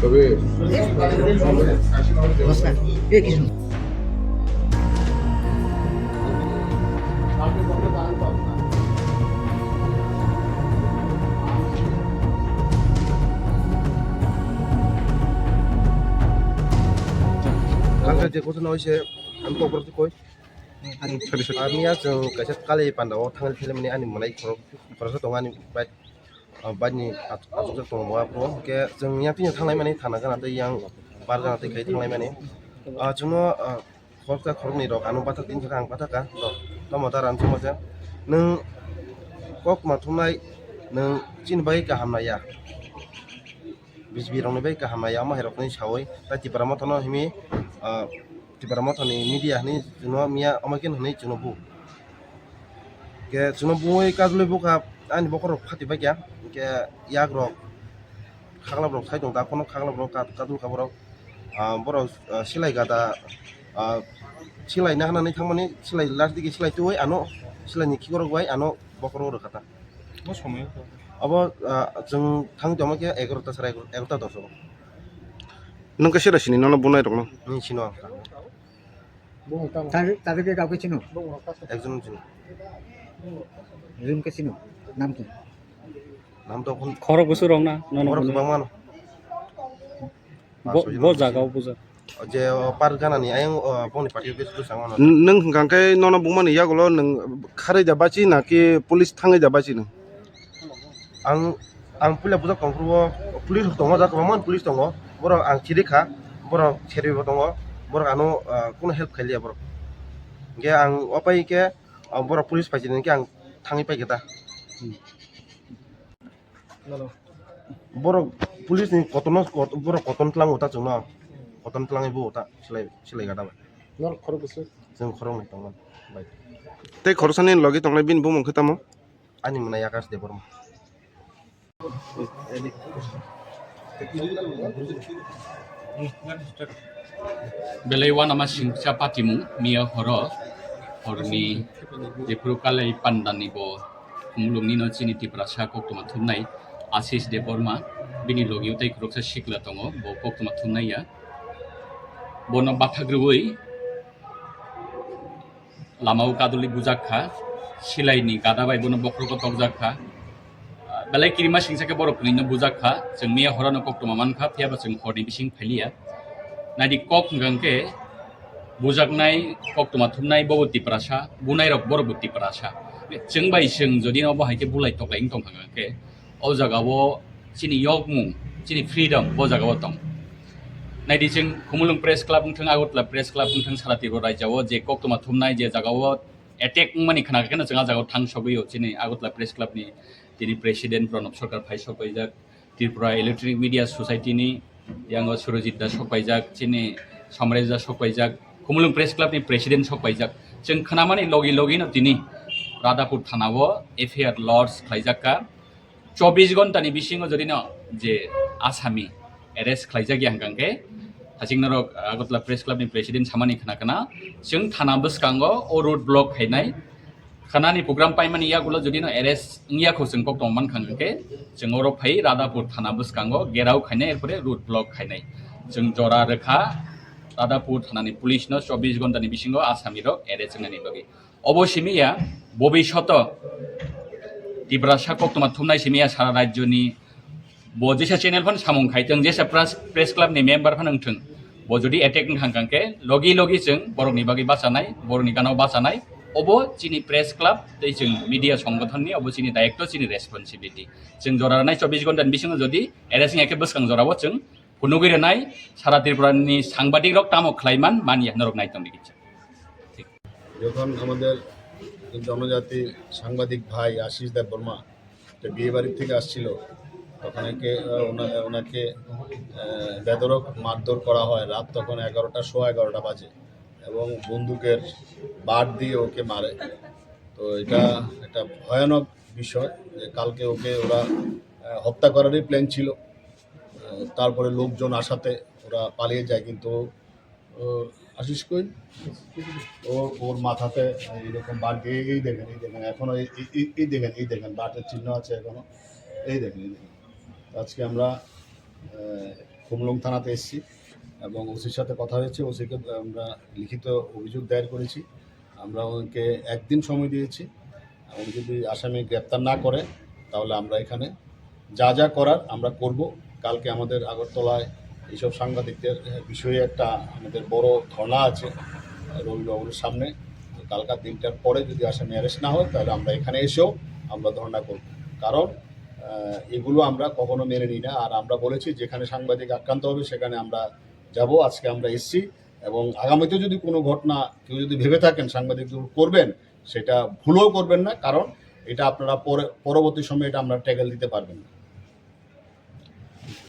তবে जे गथ'ना एसे आं क'क्राझार कय आर्मिया जों गायसे कालि पान्डाव थांनाय फैलायमाने आंनि मोननाय खर'सा दं आंनि बायनि आजोजों दङ माबाफ्राव के जोंनिया फैनो थांनाय माने थाना गाना दै आं बार जाना दैखाय थांनाय माने जोङो खरसा खरनै रक आं बाथा दिन थाखा आं बाथाखा टमाटार आं समाजा नों कक माथुमनाय नों चिनबाय गाहामनाया बिजबिरावनो बाय गाहामनाया माहेरकनि सावै दा तिबारा माथानो हिमी तिबारा माथानि मिडिया नि जोंनो मिया अमाकेन होनै जोंनो बु के जोंनो बुय काजलै बुका आंनि बखर फाटिबाय गया के याग रक खागला ब्रक साइदं दा खनो खागला ब्रक कादुल खाबराव बर' सिलाय गादा सिलायना हानानै थांमाने सिलाय लास्ट दिगे सिलाय तुय आनो सिलायनि खिगरक बाय आनो बखर रो खाता मा समय अब जों थां दमाके 11टा साराय 11टा दस नों कैसे रसिनी नों बुनाय दं नि चिनो তাদেরকে কাউকে চিনো একজন চিনো জুনকে চিনো নাম কি নাম তো এখন খরক বছর রং না বড় গোबां मान ब जागाव बुजा जे पार गानानि आयं बनि पार्टी बेस बुसांमान नों गांखाय नना बुंमान यागल नों खारै जाबाची ना कि पुलिस थाङै जाबाची नों आं पुलिस बुजा कंफ्रो पुलिस दङ जाखबामान पुलिस दङ बर आं थिरिखा बर सेरिबो दङ बर आनो कोनो हेल्प खालिया बर गे आं अपाय के बर पुलिस फाइजिन के आं थाङै पाइगेदा बर पुलिस नि कतन बर कतन तलां उता जोंना कतन तलाङै बु उता सिलाय गादा नर खरब बसो जों खरंनै दंमोन बाय ते खरसानि लगे तंलाय बिन बुमन खोतामो आंनि मोननाय आकाश दे बरमा Belaiwa nama singsa patimu mia horo horni jepuru kalai pandani bo kumulung nino chini tiprasa koktoma thumnai Asis de Borma bini logi utai kroksa shikla tongo bo koktoma thumnai ya bono bathagrui lamau kaduli bujakha silai ni gadabai bono bokroko tokjakha belai kirima singsa ke borok nino bujakha जों mia horono koktoma mankha phiaba जों horni bising phailia nadi kok ngangke bujaknai koktoma thumnai boboti prasa bunai rok boroboti prasa जों bai जों jodi no bahai ke bulai toklai tong ngangke o jagao chini yokmu chini freedom bo jagao tong nadi जों kumulung press club thang agotla press club thang sarati ro raijao je koktoma thumnai je jagao attack mani khana kana janga jagao thang sobiyo chini agotla press club ni tini president pranab sarkar phai sokaijak Tripura electronic media society ni yang Surojit da sokpaijak chini Samraj da sokpaijak kumulung press club ni president sokpaijak जों खोनामानि logi no tini Radhapur thanao FIR lords khlaijaka 24 घन्टा नि बिसिङो जदि न जे आसामी arrest खालायजागि हांगांगे हासिंनारो आगतला press club नि president सामानि खनाकना जों थाना बसकांगो ओ road block खायनाय खानानि programme पाइमानि यागुलो जदि न एरेस्ट इंयाखौ जों कक्टमान खांगे जों ओरो फै राधापुर थाना बसकांगो गेराव खायनाय एरपरे रोड ब्लॉक खायनाय जों जरा रेखा राधापुर थानानि पुलिस न 24 घन्टा नि बिसिङो आसामी रो एरेस्ट जोंनि लगे अबसिमिया भबिष्यत Tibrasa koktoma thumnai simia sara rajyoni bo jesa channel phan samung khaiteng jesa press club ni member phan angthung bo jodi attack hangkangke logi जों borokni bagi basanai borokni ganao basanai obo chini press club tei जों media সংগঠনनि obo chini daikto chini responsibility जों जरानाय 24 घन्टानि बिसिङो जदि एरेसिं एके बसखां जराबो जों पुनुगिरनाय सारा त्रिपुरानि সাংবাদিক rock তামো খ্লাইমান মানিয়া নরক নাইতং দিকিছে যখন আমাদের জনজাতি সাংবাদিক ভাই আশিস দেব বর্মা বিয়ে বাড়ির থেকে আসছিল তখন ওনাকে বেদরক মারধর করা হয় রাত তখন 11টা সোয়া 11টা বাজে এবং বন্দুকের বাট দিয়ে ওকে মারে তো এটা একটা ভয়ানক বিষয় যে কালকে ওকে ওরা হত্যা করারই প্ল্যান ছিল তারপরে লোকজন আসাতে ওরা পালিয়ে যায় কিন্তু আশিস কই ওর মাথাতে এইরকম বাট দিয়ে এই দেখেন এখনো এই দেখেন বাটের চিহ্ন আছে এখনো এই দেখেন আজকে আমরা খুমলুং থানাতে এসেছি এবং ওসির সাথে কথা হয়েছে, ওসিকে আমরা লিখিত অভিযোগ দায়ের করেছি। আমরা ওকে একদিন সময় দিয়েছি, উনি যদি আসামি গ্রেপ্তার না করে তাহলে আমরা এখানে যা যা করার আমরা করব। কালকে আমাদের আগরতলায় এইসব সাংবাদিকদের বিষয়ে একটা আমাদের বড় ধর্ণা আছে রবিবাবুর সামনে। কালকা 3টার পরে যদি আসামি অ্যারেস্ট না হয় তাহলে আমরা এখানে এসেও আমরা ধর্ণা করব, কারণ এগুলো আমরা কখনো মেনে নিই না। আর আমরা বলেছি যেখানে সাংবাদিক আক্রান্ত হবে সেখানে আমরা যাব। আজকে আমরা এসেছি এবং আগামীতে যদি কোনো ঘটনা কেউ যদি ভেবে থাকেন সাংবাদিক করবেন, সেটা ভুলও করবেন না, কারণ এটা আপনারা পরবর্তী সময়ে এটা আমরা ট্যাকেল দিতে পারবেন না।